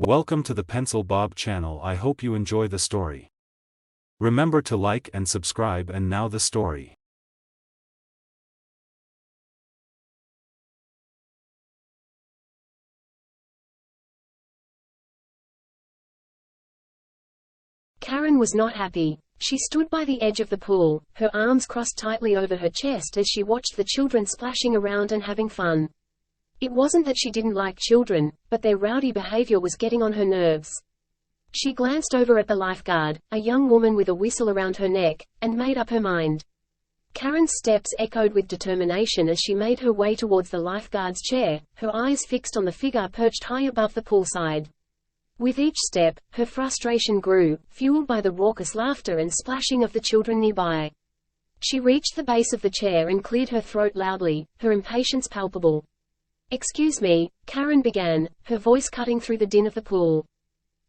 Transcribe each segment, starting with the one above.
Welcome to the Pencil Bob channel. I hope you enjoy the story. Remember to like and subscribe. And now the story. Karen was not happy. She stood by the edge of the pool, her arms crossed tightly over her chest as she watched the children splashing around and having fun. It wasn't that she didn't like children, but their rowdy behavior was getting on her nerves. She glanced over at the lifeguard, a young woman with a whistle around her neck, and made up her mind. Karen's steps echoed with determination as she made her way towards the lifeguard's chair, her eyes fixed on the figure perched high above the poolside. With each step, her frustration grew, fueled by the raucous laughter and splashing of the children nearby. She reached the base of the chair and cleared her throat loudly, her impatience palpable. "Excuse me," Karen began, her voice cutting through the din of the pool.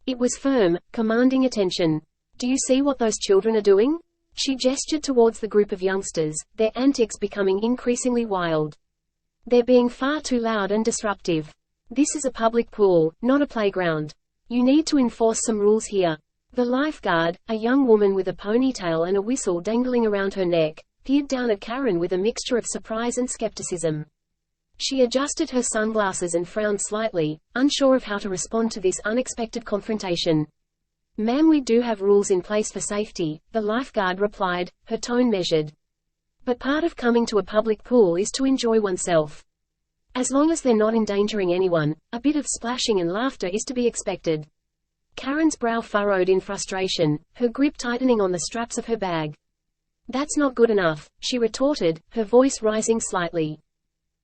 It was firm, commanding attention. "Do you see what those children are doing?" She gestured towards the group of youngsters, their antics becoming increasingly wild. "They're being far too loud and disruptive. This is a public pool, not a playground. You need to enforce some rules here." The lifeguard, a young woman with a ponytail and a whistle dangling around her neck, peered down at Karen with a mixture of surprise and skepticism. She adjusted her sunglasses and frowned slightly, unsure of how to respond to this unexpected confrontation. "Ma'am, we do have rules in place for safety," the lifeguard replied, her tone measured. "But part of coming to a public pool is to enjoy oneself. As long as they're not endangering anyone, a bit of splashing and laughter is to be expected." Karen's brow furrowed in frustration, her grip tightening on the straps of her bag. "That's not good enough," she retorted, her voice rising slightly.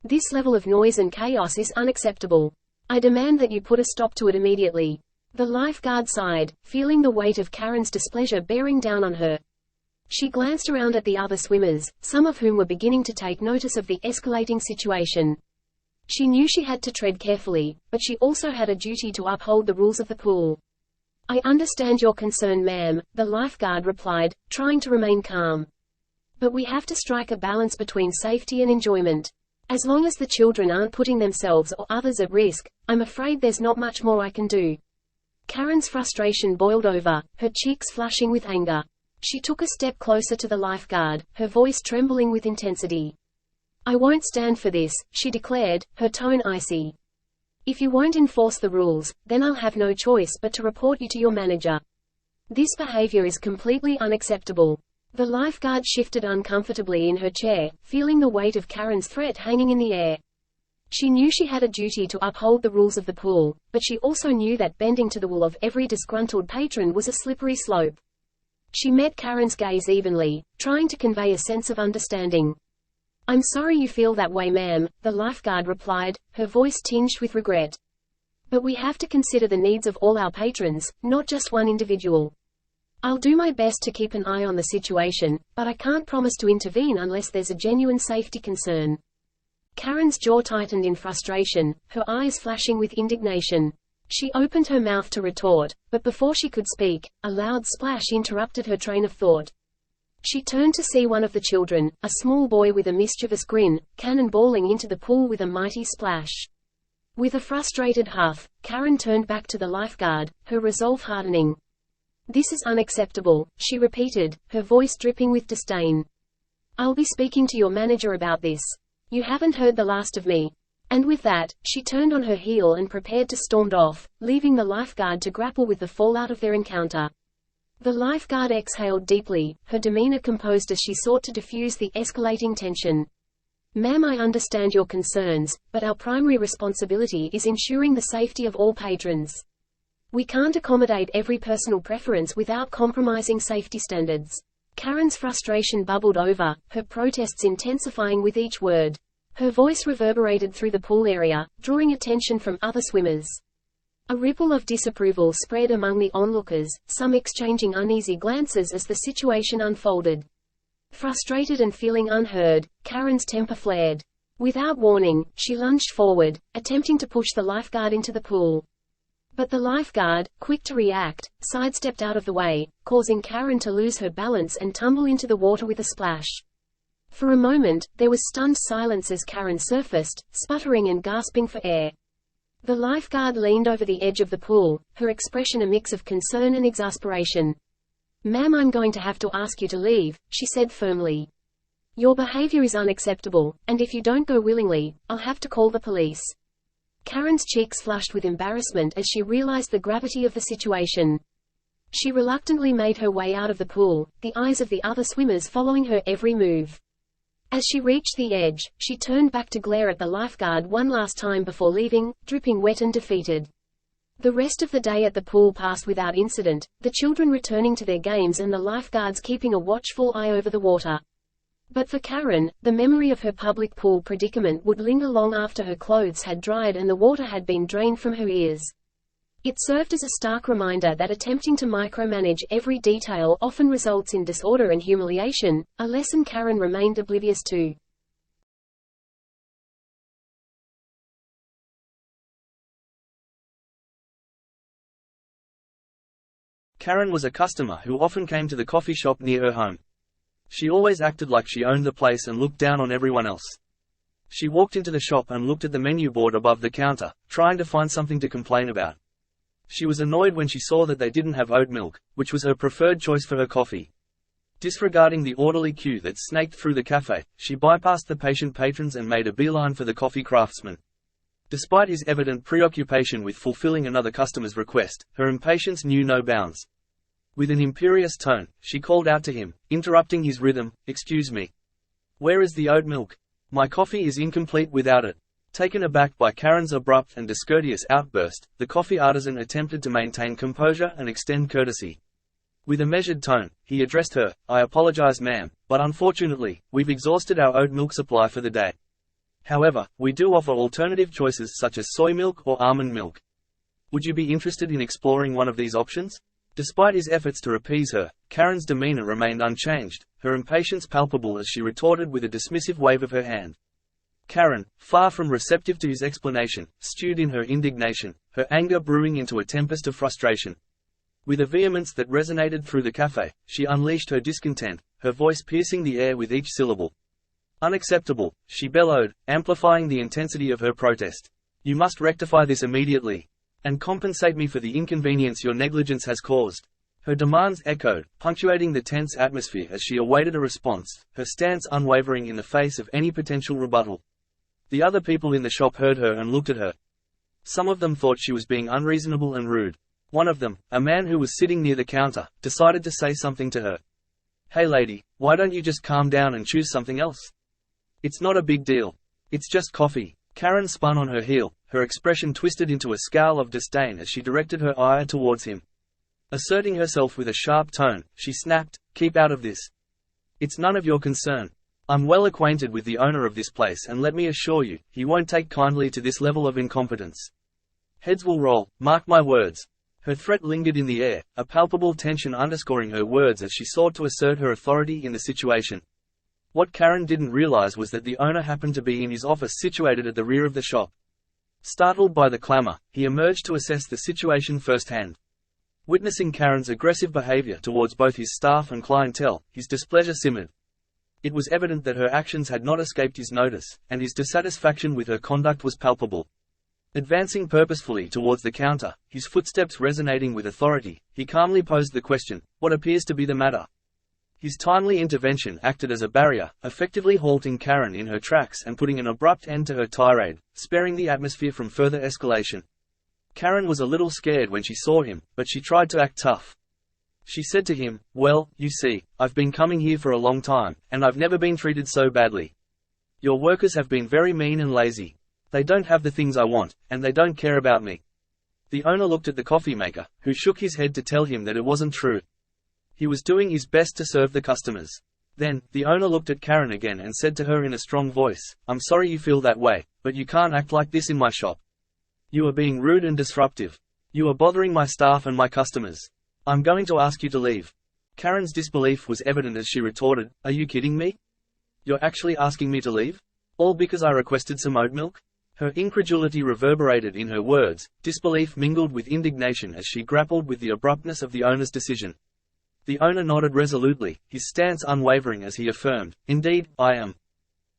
"This level of noise and chaos is unacceptable. I demand that you put a stop to it immediately." The lifeguard sighed, feeling the weight of Karen's displeasure bearing down on her. She glanced around at the other swimmers, some of whom were beginning to take notice of the escalating situation. She knew she had to tread carefully, but she also had a duty to uphold the rules of the pool. "I understand your concern, ma'am," the lifeguard replied, trying to remain calm. "But we have to strike a balance between safety and enjoyment. As long as the children aren't putting themselves or others at risk, I'm afraid there's not much more I can do." Karen's frustration boiled over, her cheeks flushing with anger. She took a step closer to the lifeguard, her voice trembling with intensity. "I won't stand for this," she declared, her tone icy. "If you won't enforce the rules, then I'll have no choice but to report you to your manager. This behavior is completely unacceptable." The lifeguard shifted uncomfortably in her chair, feeling the weight of Karen's threat hanging in the air. She knew she had a duty to uphold the rules of the pool, but she also knew that bending to the will of every disgruntled patron was a slippery slope. She met Karen's gaze evenly, trying to convey a sense of understanding. "I'm sorry you feel that way, ma'am," the lifeguard replied, her voice tinged with regret. "But we have to consider the needs of all our patrons, not just one individual. I'll do my best to keep an eye on the situation, but I can't promise to intervene unless there's a genuine safety concern." Karen's jaw tightened in frustration, her eyes flashing with indignation. She opened her mouth to retort, but before she could speak, a loud splash interrupted her train of thought. She turned to see one of the children, a small boy with a mischievous grin, cannonballing into the pool with a mighty splash. With a frustrated huff, Karen turned back to the lifeguard, her resolve hardening. "This is unacceptable," she repeated, her voice dripping with disdain. "I'll be speaking to your manager about this. You haven't heard the last of me." And with that, she turned on her heel and prepared to storm off, leaving the lifeguard to grapple with the fallout of their encounter. The lifeguard exhaled deeply, her demeanor composed as she sought to diffuse the escalating tension. "Ma'am, I understand your concerns, but our primary responsibility is ensuring the safety of all patrons. We can't accommodate every personal preference without compromising safety standards." Karen's frustration bubbled over, her protests intensifying with each word. Her voice reverberated through the pool area, drawing attention from other swimmers. A ripple of disapproval spread among the onlookers, some exchanging uneasy glances as the situation unfolded. Frustrated and feeling unheard, Karen's temper flared. Without warning, she lunged forward, attempting to push the lifeguard into the pool. But the lifeguard, quick to react, sidestepped out of the way, causing Karen to lose her balance and tumble into the water with a splash. For a moment, there was stunned silence as Karen surfaced, sputtering and gasping for air. The lifeguard leaned over the edge of the pool, her expression a mix of concern and exasperation. "Ma'am, I'm going to have to ask you to leave," she said firmly. "Your behavior is unacceptable, and if you don't go willingly, I'll have to call the police." Karen's cheeks flushed with embarrassment as she realized the gravity of the situation. She reluctantly made her way out of the pool, the eyes of the other swimmers following her every move. As she reached the edge, she turned back to glare at the lifeguard one last time before leaving, dripping wet and defeated. The rest of the day at the pool passed without incident, the children returning to their games and the lifeguards keeping a watchful eye over the water. But for Karen, the memory of her public pool predicament would linger long after her clothes had dried and the water had been drained from her ears. It served as a stark reminder that attempting to micromanage every detail often results in disorder and humiliation, a lesson Karen remained oblivious to. Karen was a customer who often came to the coffee shop near her home. She always acted like she owned the place and looked down on everyone else. She walked into the shop and looked at the menu board above the counter, trying to find something to complain about. She was annoyed when she saw that they didn't have oat milk, which was her preferred choice for her coffee. Disregarding the orderly queue that snaked through the cafe, she bypassed the patient patrons and made a beeline for the coffee craftsman. Despite his evident preoccupation with fulfilling another customer's request, her impatience knew no bounds. With an imperious tone, she called out to him, interrupting his rhythm, "Excuse me. Where is the oat milk? My coffee is incomplete without it." Taken aback by Karen's abrupt and discourteous outburst, the coffee artisan attempted to maintain composure and extend courtesy. With a measured tone, he addressed her, "I apologize, ma'am, but unfortunately, we've exhausted our oat milk supply for the day. However, we do offer alternative choices such as soy milk or almond milk. Would you be interested in exploring one of these options?" Despite his efforts to appease her, Karen's demeanor remained unchanged, her impatience palpable as she retorted with a dismissive wave of her hand. Karen, far from receptive to his explanation, stewed in her indignation, her anger brewing into a tempest of frustration. With a vehemence that resonated through the cafe, she unleashed her discontent, her voice piercing the air with each syllable. "Unacceptable," she bellowed, amplifying the intensity of her protest. "You must rectify this immediately. And compensate me for the inconvenience your negligence has caused." Her demands echoed, punctuating the tense atmosphere as she awaited a response, her stance unwavering in the face of any potential rebuttal. The other people in the shop heard her and looked at her. Some of them thought she was being unreasonable and rude. One of them, a man who was sitting near the counter, decided to say something to her. "Hey lady, why don't you just calm down and choose something else? It's not a big deal. It's just coffee." Karen spun on her heel, her expression twisted into a scowl of disdain as she directed her ire towards him. Asserting herself with a sharp tone, she snapped, "Keep out of this. It's none of your concern. I'm well acquainted with the owner of this place and let me assure you, he won't take kindly to this level of incompetence. Heads will roll, mark my words." Her threat lingered in the air, a palpable tension underscoring her words as she sought to assert her authority in the situation. What Karen didn't realize was that the owner happened to be in his office situated at the rear of the shop. Startled by the clamor, he emerged to assess the situation firsthand. Witnessing Karen's aggressive behavior towards both his staff and clientele, his displeasure simmered. It was evident that her actions had not escaped his notice, and his dissatisfaction with her conduct was palpable. Advancing purposefully towards the counter, his footsteps resonating with authority, he calmly posed the question, "What appears to be the matter?" His timely intervention acted as a barrier, effectively halting Karen in her tracks and putting an abrupt end to her tirade, sparing the atmosphere from further escalation. Karen was a little scared when she saw him, but she tried to act tough. She said to him, "Well, you see, I've been coming here for a long time, and I've never been treated so badly. Your workers have been very mean and lazy. They don't have the things I want, and they don't care about me." The owner looked at the coffee maker, who shook his head to tell him that it wasn't true. He was doing his best to serve the customers. Then, the owner looked at Karen again and said to her in a strong voice, "I'm sorry you feel that way, but you can't act like this in my shop. You are being rude and disruptive. You are bothering my staff and my customers. I'm going to ask you to leave." Karen's disbelief was evident as she retorted, "Are you kidding me? You're actually asking me to leave? All because I requested some oat milk?" Her incredulity reverberated in her words, disbelief mingled with indignation as she grappled with the abruptness of the owner's decision. The owner nodded resolutely, his stance unwavering as he affirmed, "Indeed, I am.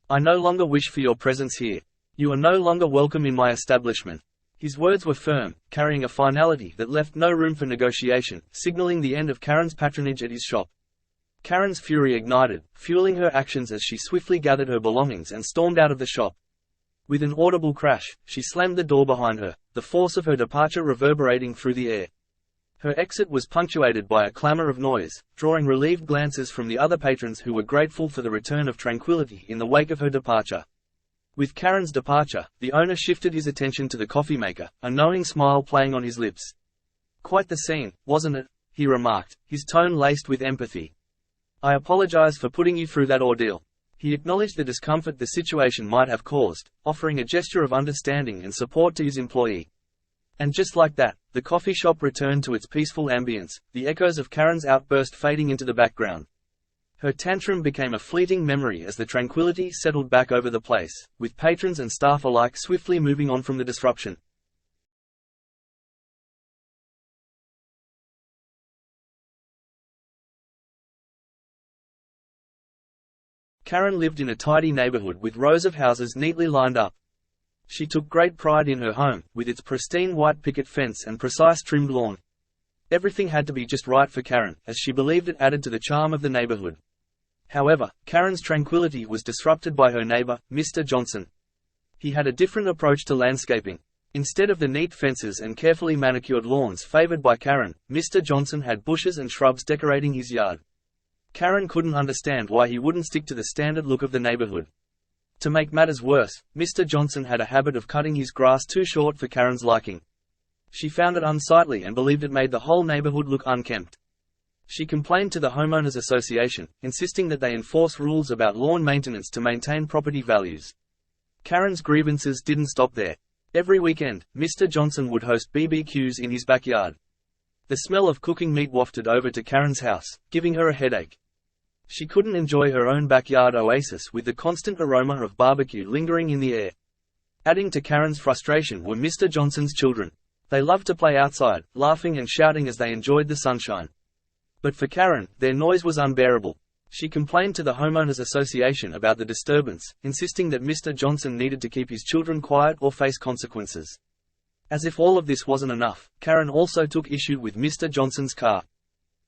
I no longer wish for your presence here. You are no longer welcome in my establishment." His words were firm, carrying a finality that left no room for negotiation, signaling the end of Karen's patronage at his shop. Karen's fury ignited, fueling her actions as she swiftly gathered her belongings and stormed out of the shop. With an audible crash, she slammed the door behind her, the force of her departure reverberating through the air. Her exit was punctuated by a clamor of noise, drawing relieved glances from the other patrons who were grateful for the return of tranquility in the wake of her departure. With Karen's departure, the owner shifted his attention to the coffee maker, a knowing smile playing on his lips. "Quite the scene, wasn't it?" he remarked, his tone laced with empathy. "I apologize for putting you through that ordeal." He acknowledged the discomfort the situation might have caused, offering a gesture of understanding and support to his employee. And just like that, the coffee shop returned to its peaceful ambience, the echoes of Karen's outburst fading into the background. Her tantrum became a fleeting memory as the tranquility settled back over the place, with patrons and staff alike swiftly moving on from the disruption. Karen lived in a tidy neighborhood with rows of houses neatly lined up. She took great pride in her home, with its pristine white picket fence and precise trimmed lawn. Everything had to be just right for Karen, as she believed it added to the charm of the neighborhood. However, Karen's tranquility was disrupted by her neighbor, Mr. Johnson. He had a different approach to landscaping. Instead of the neat fences and carefully manicured lawns favored by Karen, Mr. Johnson had bushes and shrubs decorating his yard. Karen couldn't understand why he wouldn't stick to the standard look of the neighborhood. To make matters worse, Mr. Johnson had a habit of cutting his grass too short for Karen's liking. She found it unsightly and believed it made the whole neighborhood look unkempt. She complained to the Homeowners Association, insisting that they enforce rules about lawn maintenance to maintain property values. Karen's grievances didn't stop there. Every weekend, Mr. Johnson would host BBQs in his backyard. The smell of cooking meat wafted over to Karen's house, giving her a headache. She couldn't enjoy her own backyard oasis with the constant aroma of barbecue lingering in the air. Adding to Karen's frustration were Mr. Johnson's children. They loved to play outside, laughing and shouting as they enjoyed the sunshine. But for Karen, their noise was unbearable. She complained to the Homeowners Association about the disturbance, insisting that Mr. Johnson needed to keep his children quiet or face consequences. As if all of this wasn't enough, Karen also took issue with Mr. Johnson's car.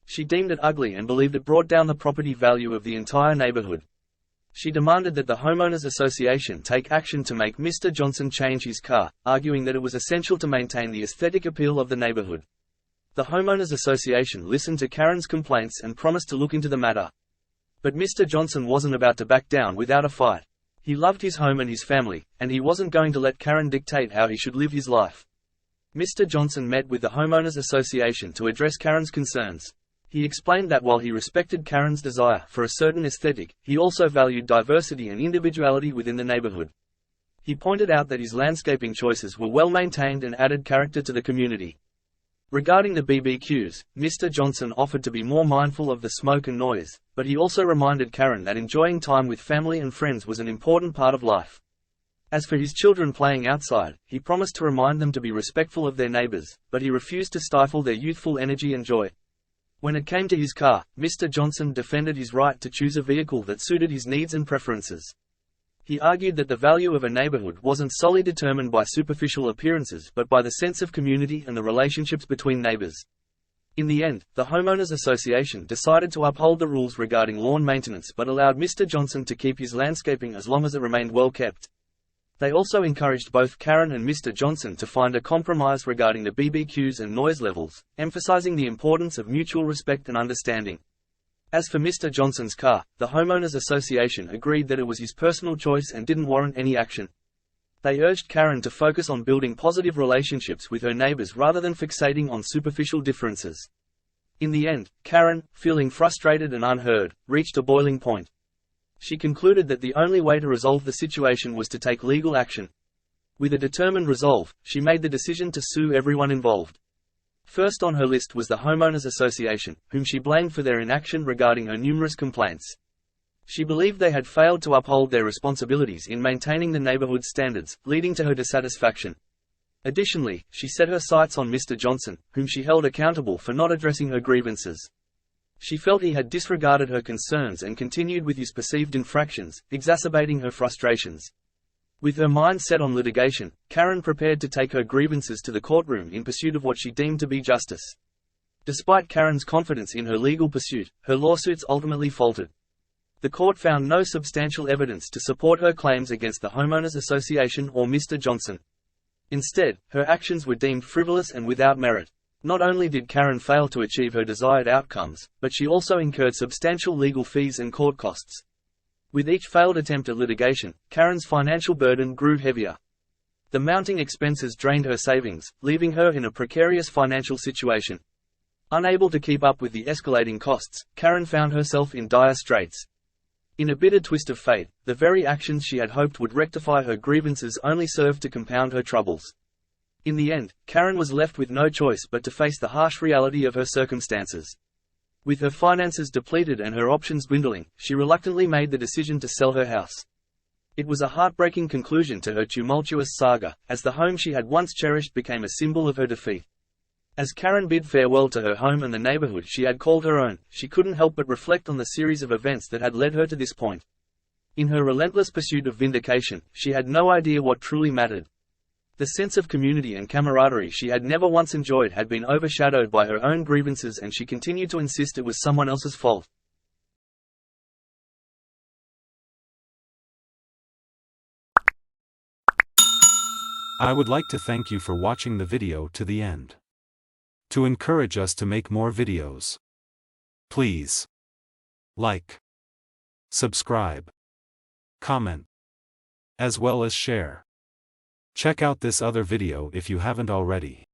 She deemed it ugly and believed it brought down the property value of the entire neighborhood. She demanded that the Homeowners Association take action to make Mr. Johnson change his car, arguing that it was essential to maintain the aesthetic appeal of the neighborhood. The Homeowners Association listened to Karen's complaints and promised to look into the matter. But Mr. Johnson wasn't about to back down without a fight. He loved his home and his family, and he wasn't going to let Karen dictate how he should live his life. Mr. Johnson met with the Homeowners Association to address Karen's concerns. He explained that while he respected Karen's desire for a certain aesthetic, he also valued diversity and individuality within the neighborhood. He pointed out that his landscaping choices were well maintained and added character to the community. Regarding the BBQs, Mr. Johnson offered to be more mindful of the smoke and noise, but he also reminded Karen that enjoying time with family and friends was an important part of life. As for his children playing outside, he promised to remind them to be respectful of their neighbors, but he refused to stifle their youthful energy and joy. When it came to his car, Mr. Johnson defended his right to choose a vehicle that suited his needs and preferences. He argued that the value of a neighborhood wasn't solely determined by superficial appearances but by the sense of community and the relationships between neighbors. In the end, the Homeowners Association decided to uphold the rules regarding lawn maintenance but allowed Mr. Johnson to keep his landscaping as long as it remained well kept. They also encouraged both Karen and Mr. Johnson to find a compromise regarding the BBQs and noise levels, emphasizing the importance of mutual respect and understanding. As for Mr. Johnson's car, the Homeowners Association agreed that it was his personal choice and didn't warrant any action. They urged Karen to focus on building positive relationships with her neighbors rather than fixating on superficial differences. In the end, Karen, feeling frustrated and unheard, reached a boiling point. She concluded that the only way to resolve the situation was to take legal action. With a determined resolve, she made the decision to sue everyone involved. First on her list was the Homeowners Association, whom she blamed for their inaction regarding her numerous complaints. She believed they had failed to uphold their responsibilities in maintaining the neighborhood standards, leading to her dissatisfaction. Additionally, she set her sights on Mr. Johnson, whom she held accountable for not addressing her grievances. She felt he had disregarded her concerns and continued with his perceived infractions, exacerbating her frustrations. With her mind set on litigation, Karen prepared to take her grievances to the courtroom in pursuit of what she deemed to be justice. Despite Karen's confidence in her legal pursuit, her lawsuits ultimately faltered. The court found no substantial evidence to support her claims against the Homeowners Association or Mr. Johnson. Instead, her actions were deemed frivolous and without merit. Not only did Karen fail to achieve her desired outcomes, but she also incurred substantial legal fees and court costs. With each failed attempt at litigation, Karen's financial burden grew heavier. The mounting expenses drained her savings, leaving her in a precarious financial situation. Unable to keep up with the escalating costs, Karen found herself in dire straits. In a bitter twist of fate, the very actions she had hoped would rectify her grievances only served to compound her troubles. In the end, Karen was left with no choice but to face the harsh reality of her circumstances. With her finances depleted and her options dwindling, she reluctantly made the decision to sell her house. It was a heartbreaking conclusion to her tumultuous saga, as the home she had once cherished became a symbol of her defeat. As Karen bid farewell to her home and the neighborhood she had called her own, she couldn't help but reflect on the series of events that had led her to this point. In her relentless pursuit of vindication, she had no idea what truly mattered. The sense of community and camaraderie she had never once enjoyed had been overshadowed by her own grievances, and she continued to insist it was someone else's fault. I would like to thank you for watching the video to the end. To encourage us to make more videos, please like, subscribe, comment, as well as share. Check out this other video if you haven't already.